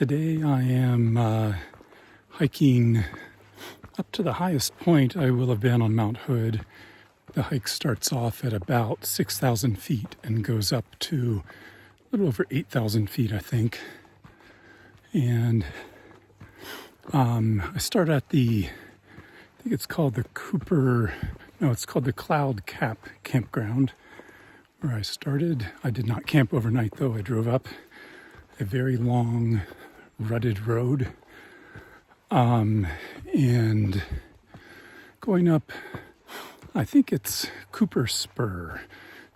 Today I am hiking up to the highest point I will have been on Mount Hood. The hike starts off at about 6,000 feet and goes up to a little over 8,000 feet, I think. And I start at I think it's called it's called the Cloud Cap Campground, where I started. I did not camp overnight though. I drove up a very long rutted road, and going up, I think it's Spur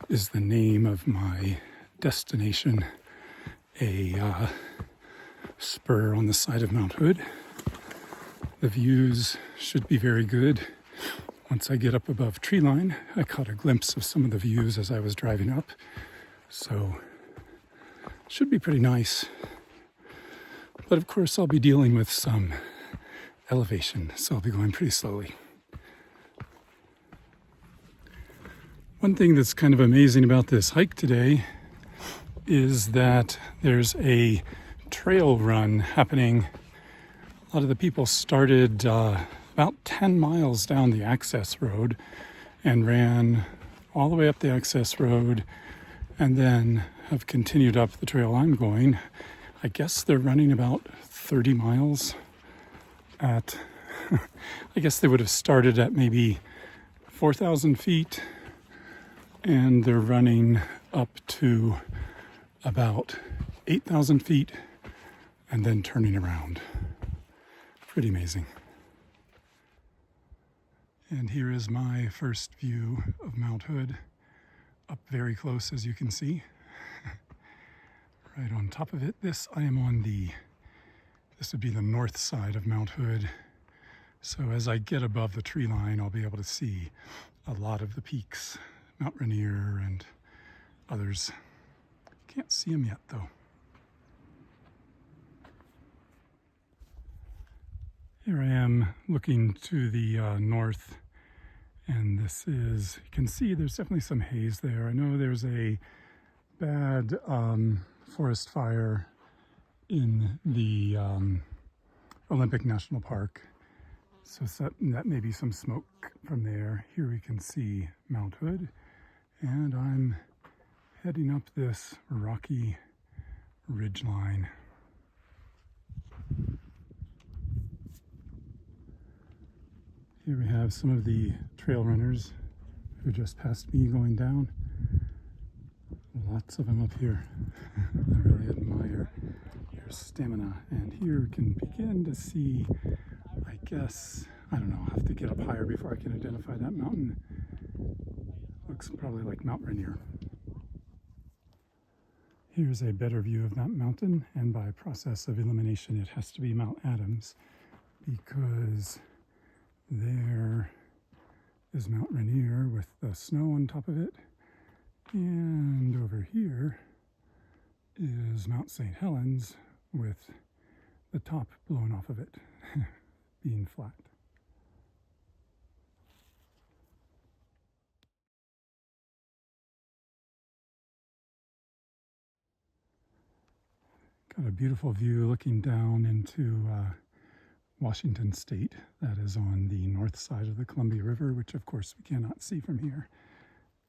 is the name of my destination, a spur on the side of Mount Hood. The views should be very good. Once I get up above tree line, I caught a glimpse of some of the views as I was driving up, so should be pretty nice. But of course I'll be dealing with some elevation, so I'll be going pretty slowly. One thing that's kind of amazing about this hike today is that there's a trail run happening. A lot of the people started about 10 miles down the access road and ran all the way up the access road and then have continued up the trail I'm going. I guess they're running about 30 miles at, I guess they would have started at maybe 4,000 feet and they're running up to about 8,000 feet and then turning around. Pretty amazing. And here is my first view of Mount Hood, up very close as you can see. Right on top of it. This would be the north side of Mount Hood. So as I get above the tree line, I'll be able to see a lot of the peaks, Mount Rainier and others. Can't see them yet though. Here I am looking to the north, and this is, you can see there's definitely some haze there. I know there's a bad forest fire in the Olympic National Park, so that may be some smoke from there. Here we can see Mount Hood, and I'm heading up this rocky ridgeline. Here we have some of the trail runners who just passed me going down. Lots of them up here. I really admire their stamina. And here we can begin to see, I guess, I don't know, I'll have to get up higher before I can identify that mountain. Looks probably like Mount Rainier. Here's a better view of that mountain, and by process of elimination it has to be Mount Adams, because there is Mount Rainier with the snow on top of it, and over here is Mount St. Helens with the top blown off of it, being flat. Got a beautiful view looking down into Washington State. That is on the north side of the Columbia River, which of course we cannot see from here.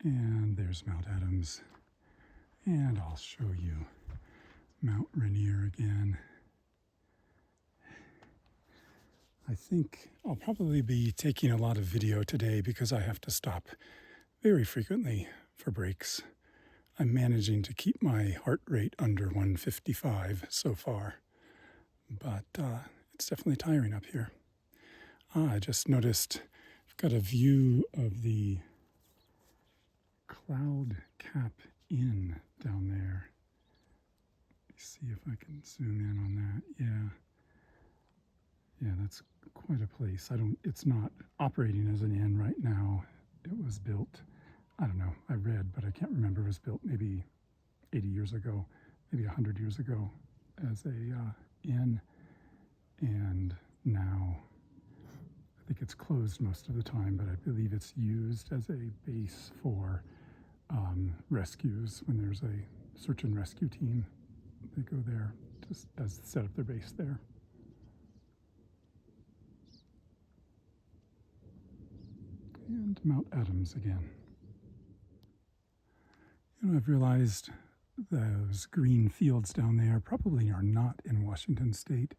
And there's Mount Adams. And I'll show you Mount Rainier again. I think I'll probably be taking a lot of video today because I have to stop very frequently for breaks. I'm managing to keep my heart rate under 155 so far, but it's definitely tiring up here. I just noticed I've got a view of the Cloud Cap Inn down there. Let me see if I can zoom in on that. Yeah, that's quite a place. It's not operating as an inn right now. It was built, I don't know, I read, but I can't remember. It was built maybe 80 years ago, maybe 100 years ago as a inn. And now I think it's closed most of the time, but I believe it's used as a base for rescues. When there's a search and rescue team, they go there just as set up their base there. And Mount Adams again. You know, I've realized those green fields down there probably are not in Washington State.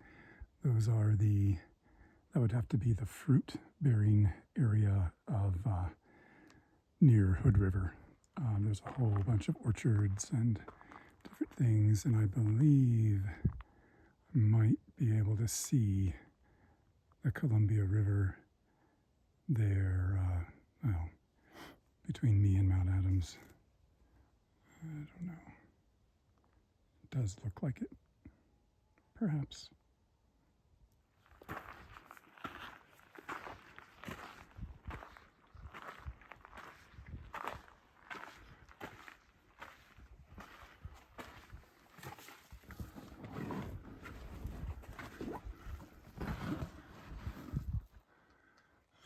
Those are that would have to be the fruit-bearing area of near Hood River. There's a whole bunch of orchards and different things, and I believe I might be able to see the Columbia River there, well, between me and Mount Adams. I don't know. It does look like it. Perhaps.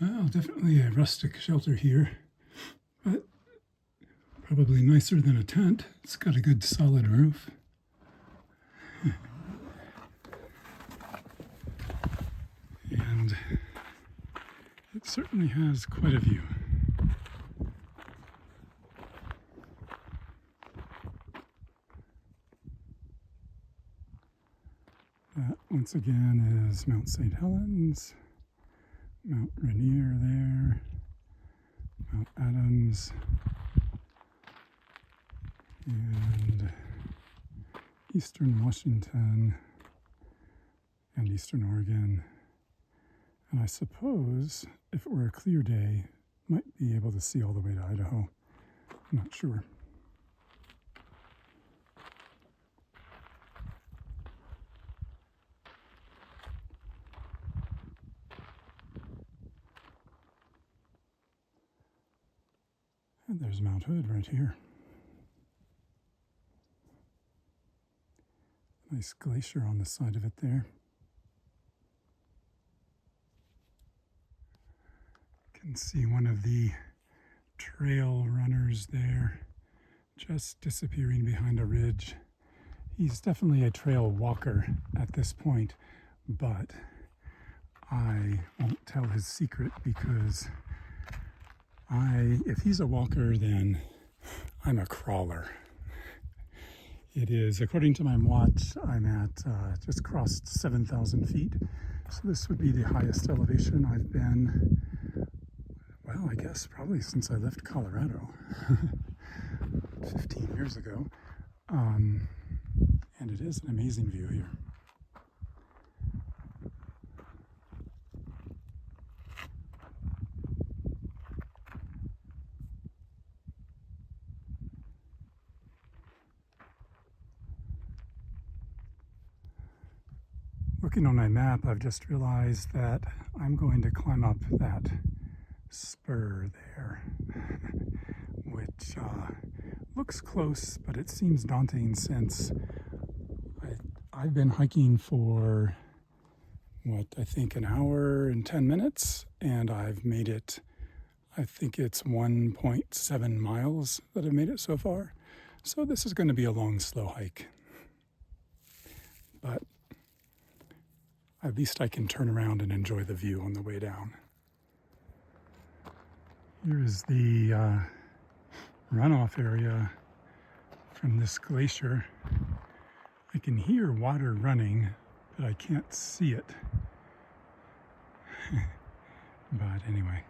Well, definitely a rustic shelter here, but probably nicer than a tent. It's got a good solid roof. And it certainly has quite a view. That, once again, is Mount St. Helens, Mount Rainier there, Mount Adams, and Eastern Washington and Eastern Oregon. And I suppose if it were a clear day, might be able to see all the way to Idaho. I'm not sure. And there's Mount Hood right here. Nice glacier on the side of it there. You can see one of the trail runners there just disappearing behind a ridge. He's definitely a trail walker at this point, but I won't tell his secret because if he's a walker, then I'm a crawler. It is, according to my watch, I'm at just crossed 7,000 feet. So this would be the highest elevation I've been, well, I guess probably since I left Colorado 15 years ago. And it is an amazing view here. Looking on my map, I've just realized that I'm going to climb up that spur there, which looks close, but it seems daunting since I've been hiking for, I think an hour and 10 minutes, and I've made it, I think it's 1.7 miles that I've made it so far. So this is going to be a long, slow hike. But at least I can turn around and enjoy the view on the way down. Here is the runoff area from this glacier. I can hear water running, but I can't see it. But anyway,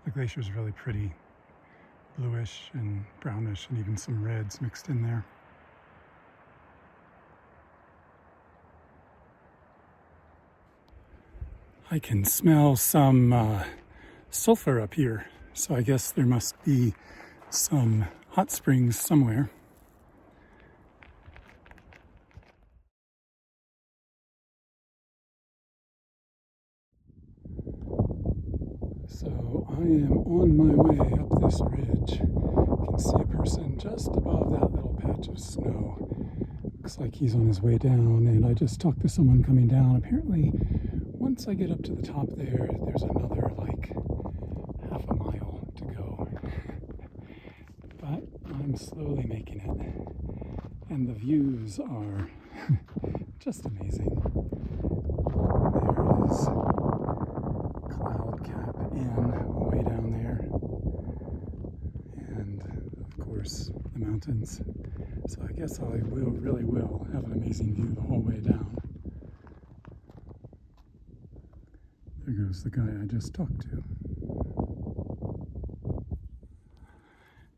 the glacier is really pretty. Bluish and brownish and even some reds mixed in there. I can smell some sulfur up here, so I guess there must be some hot springs somewhere. So I am on my way up this ridge. You can see a person just above that little patch of snow. Looks like he's on his way down, and I just talked to someone coming down. Apparently, once I get up to the top there, there's another like half a mile to go. But I'm slowly making it. And the views are just amazing. There is Cloud Cap Inn way down there. And of course, the mountains. So I guess I really will have an amazing view the whole way down. There goes the guy I just talked to.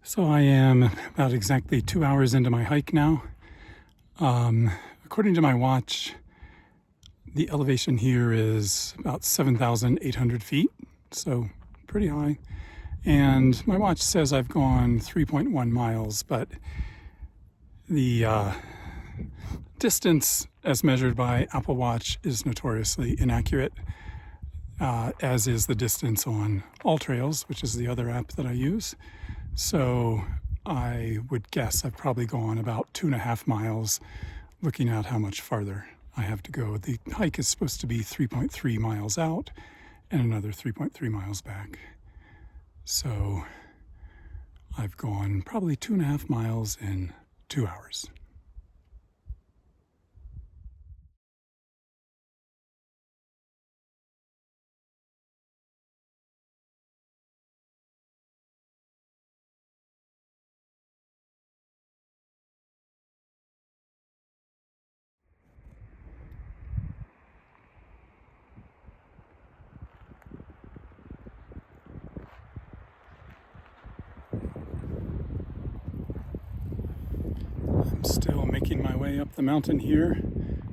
So I am about exactly 2 hours into my hike now. According to my watch, the elevation here is about 7,800 feet, so pretty high. And my watch says I've gone 3.1 miles, but the distance as measured by Apple Watch is notoriously inaccurate, as is the distance on AllTrails, which is the other app that I use. So I would guess I've probably gone about 2.5 miles, looking at how much farther I have to go. The hike is supposed to be 3.3 miles out and another 3.3 miles back. So I've gone probably 2.5 miles in 2 hours. I'm still making my way up the mountain here.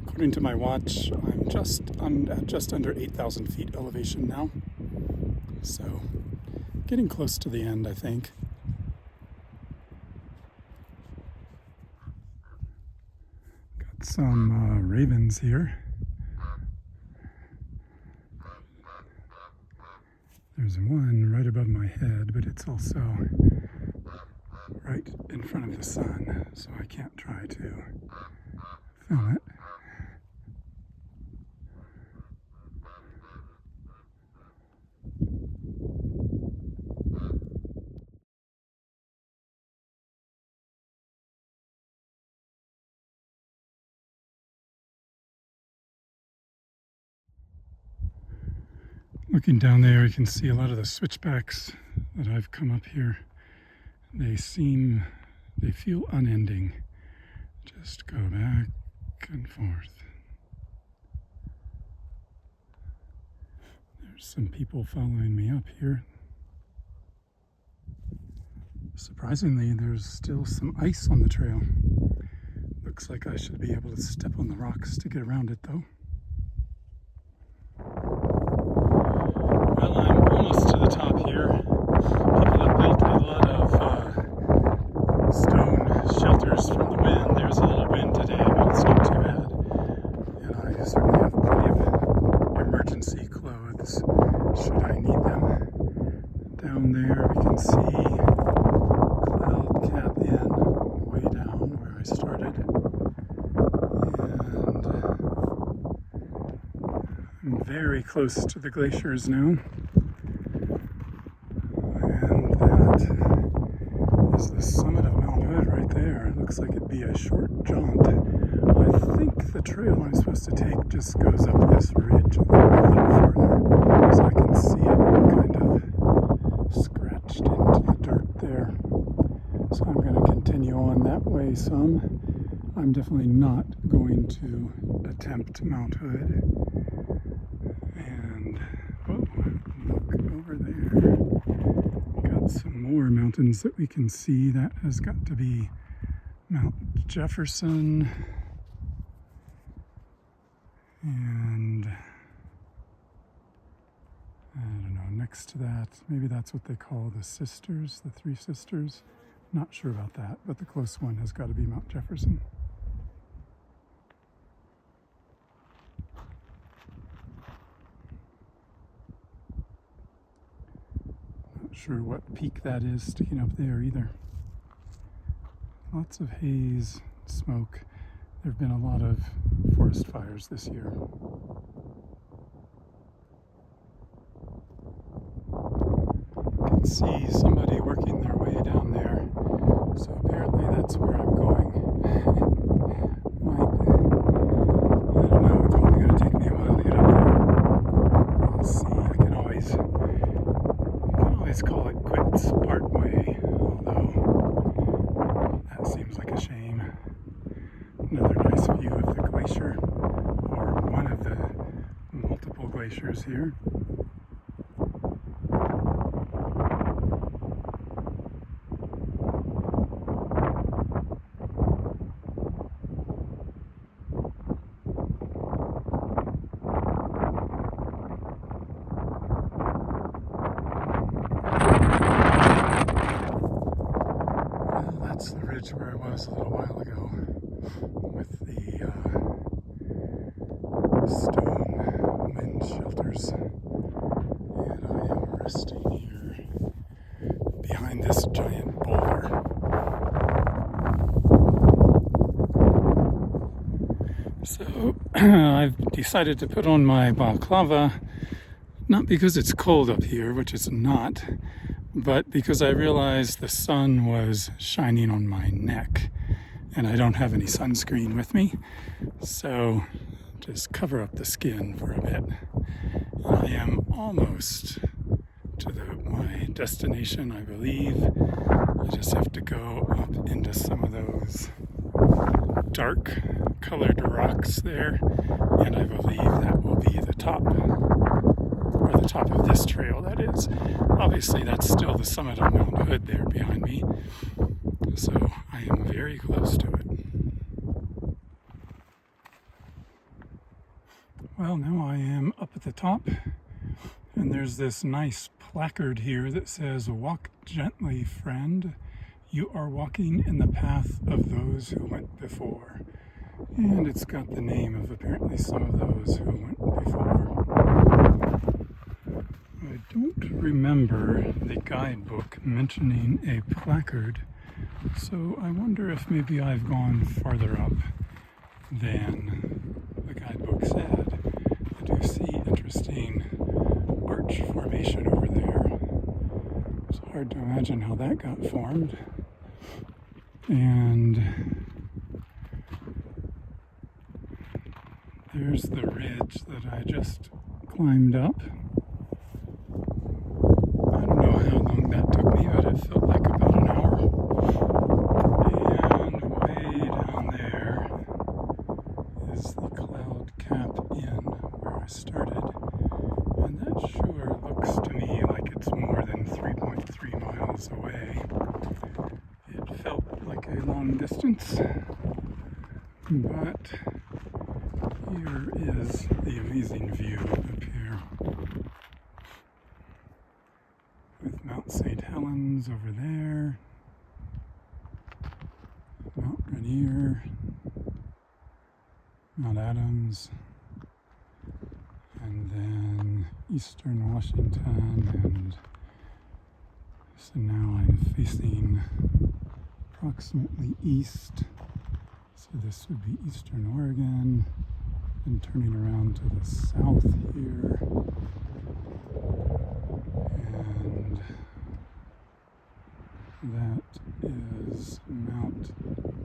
According to my watch, I'm at just under 8,000 feet elevation now. So getting close to the end, I think. Got some ravens here. There's one right above my head, but it's also right in front of the sun, so I can't try to film it. Looking down there, you can see a lot of the switchbacks that I've come up here. They feel unending. Just go back and forth. There's some people following me up here. Surprisingly, there's still some ice on the trail. Looks like I should be able to step on the rocks to get around it, though. Well, I'm almost to the top here. People have built a lot of stone shelters from the wind. There's a little wind today, but it's not too bad. And I certainly have plenty of emergency clothes should I need them. Down there we can see Cloud Cap Inn way down where I started. And I'm very close to the glaciers now. And that is the summit of Mount Hood right there. It looks like it'd be a short jaunt. I think the trail I'm supposed to take just goes up this ridge a little further, so I can see it kind of scratched into the dirt there. So I'm going to continue on that way some. I'm definitely not going to attempt Mount Hood. And, oh, look over there. Got some more mountains that we can see. That has got to be Mount Jefferson. And I don't know, next to that, maybe that's what they call the sisters, the three sisters. Not sure about that, but the close one has got to be Mount Jefferson. Not sure what peak that is sticking up there either. Lots of haze, smoke. There have been a lot of forest fires this year. You can see somebody working their way down there. So apparently that's where I'm going. glaciers here. That's the ridge where I was a little while ago with the stone wind shelters. And I am resting here behind this giant boulder. So I've decided to put on my balaclava, not because it's cold up here, which it's not, but because I realized the sun was shining on my neck and I don't have any sunscreen with me. So just cover up the skin for a bit. I am almost to my destination, I believe. I just have to go up into some of those dark colored rocks there, and I believe that will be the top, or the top of this trail, that is. Obviously that's still the summit of Mount Hood there behind me, so I am very close to it. Well, now I am up at the top, and there's this nice placard here that says, "Walk gently, friend. You are walking in the path of those who went before." And it's got the name of apparently some of those who went before. I don't remember the guidebook mentioning a placard, so I wonder if maybe I've gone farther up than the guidebook said. I do see interesting arch formation over there. It's hard to imagine how that got formed. And there's the ridge that I just climbed up. I don't know how long that took me, but it felt like about an hour. And way down there is the Cloud Cap Inn where I started. And that sure looks to me like it's more than 3.3 miles away. It felt like a long distance, but here is the amazing view up here with Mount St. Helens over there, Mount Rainier, Mount Adams, and then Eastern Washington, and so now I'm facing approximately east, so this would be Eastern Oregon, and turning around to the south here, and that is Mount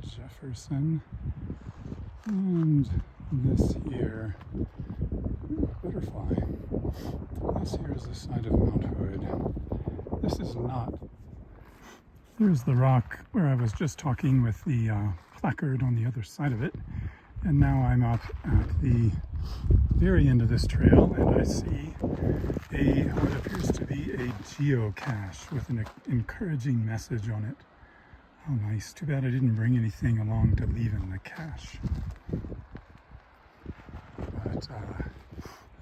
Jefferson, and this here, butterfly, this here is the side of Mount Hood. This is not, there's the rock where I was just talking with the placard on the other side of it, and now I'm up at the very end of this trail, and I see what appears to be a geocache with an encouraging message on it. Oh, nice. Too bad I didn't bring anything along to leave in the cache. But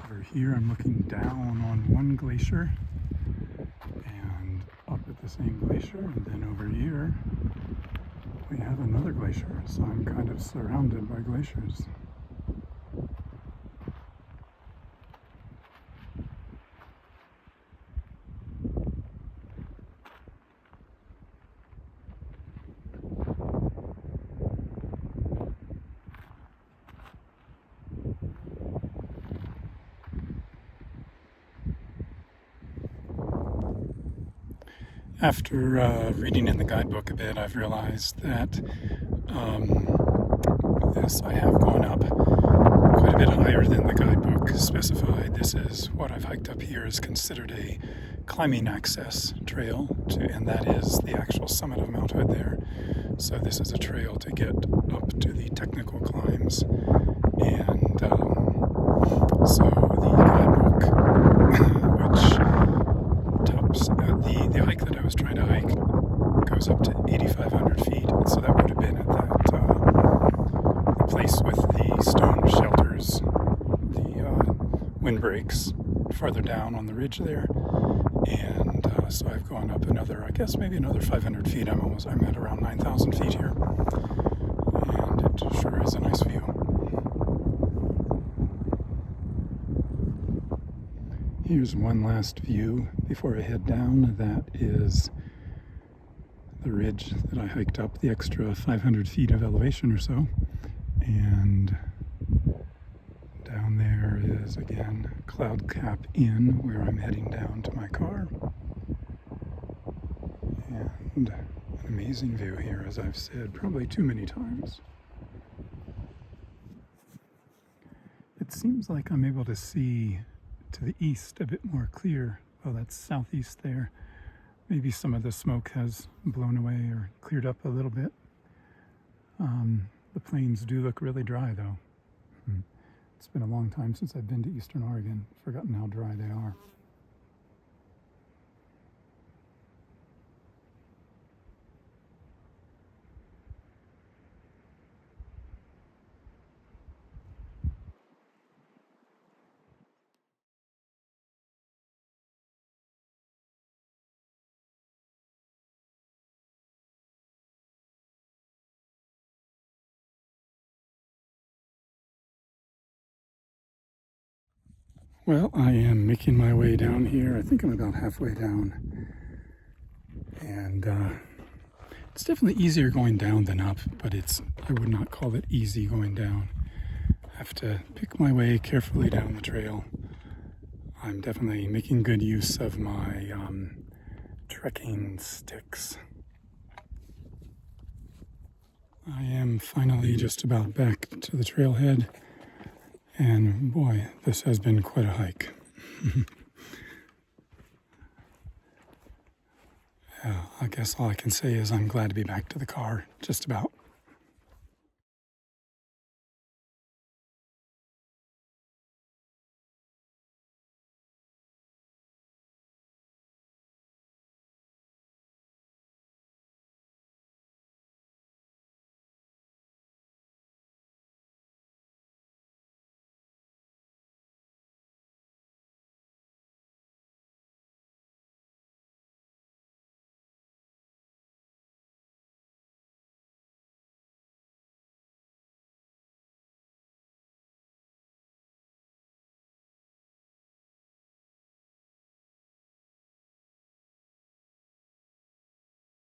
over here I'm looking down on one glacier and up at the same glacier, and then over here we have another glacier, so I'm kind of surrounded by glaciers. After reading in the guidebook a bit, I've realized that I have gone up quite a bit higher than the guidebook specified. This is what I've hiked up here is considered a climbing access trail, and that is the actual summit of Mount Hood there. So this is a trail to get up to the technical climbs, and so the guidebook place with the stone shelters, the windbreaks farther down on the ridge there. And so I've gone up another, I guess maybe another 500 feet. I'm at around 9,000 feet here. And it sure is a nice view. Here's one last view before I head down. That is the ridge that I hiked up, the extra 500 feet of elevation or so. And down there is, again, Cloud Cap Inn, where I'm heading down to my car. And an amazing view here, as I've said probably too many times. It seems like I'm able to see to the east a bit more clear. Oh, that's southeast there. Maybe some of the smoke has blown away or cleared up a little bit. The plains do look really dry, though. It's been a long time since I've been to Eastern Oregon. I've forgotten how dry they are. Well, I am making my way down here. I think I'm about halfway down. And it's definitely easier going down than up, but I would not call it easy going down. I have to pick my way carefully down the trail. I'm definitely making good use of my trekking sticks. I am finally just about back to the trailhead. And boy, this has been quite a hike. I guess all I can say is I'm glad to be back to the car, just about.